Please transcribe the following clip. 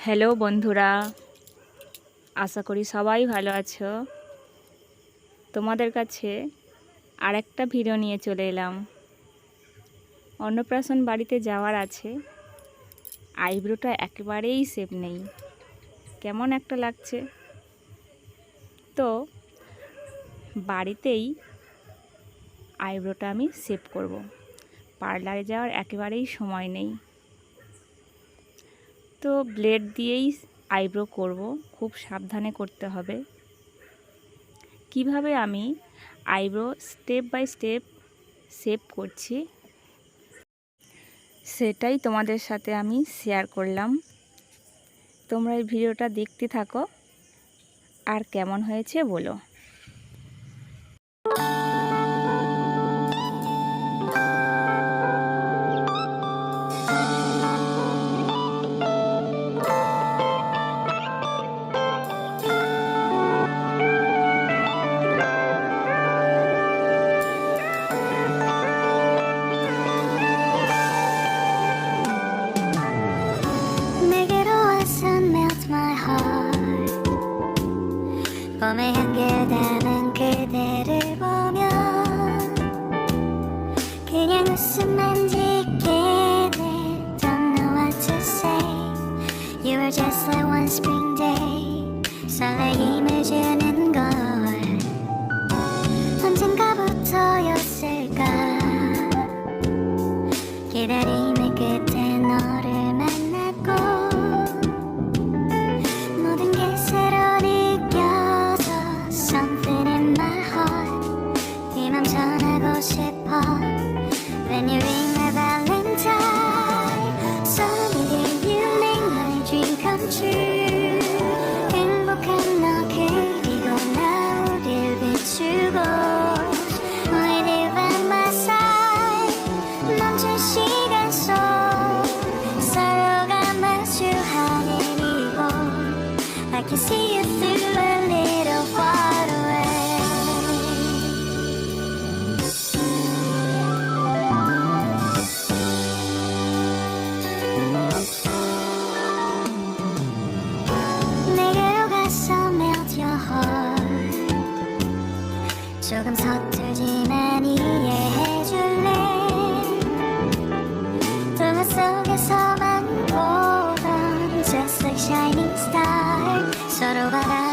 Hello বন্ধুরা, আশা করি সবাই ভালো আছো। তোমাদের কাছে আরেকটা ভিডিও নিয়ে চলে এলাম। অন্নপ্রাশন বাড়িতে যাওয়ার আছে, আইব্রোটা একেবারেই শেপ নেই, কেমন একটা লাগছে। তো বাড়িতেই আইব্রোটা আমি শেপ করব। পার্লারে যাওয়ার একেবারেই সময় নেই, তো ব্লেড দিয়েই আইব্রো করব। খুব সাবধানে করতে হবে। কিভাবে আমি eyebrow step by step shape করছি সেটাই তোমাদের সাথে আমি শেয়ার করলাম। তোমরা এই ভিডিওটা দেখতে থাকো আর কেমন হয়েছে বলো। 봄의 향기를 담은 그대를 보며 그냥 웃음만 짓게 돼. Don't know what to say. You were just like one spring day. 설레임을 주는 걸 언젠가부터였을까. 기다림의 끝에 너를 만났고 모든 게 새로 느껴져. Something in my heart. 네 맘 전하고 싶어. When you ring my valentine, Sunny day you make my dream come true. 행복한 너 그리고 나 우릴 비추고 With you by my side. 멈춘 시간 속 서로가 마주하는 이곳. I can see you through a little far away. 내게로 가서 melt your heart. 조금 서툴지만 이해해줄래. 동화 속에서만 보던 Just like shining star. 서로 바라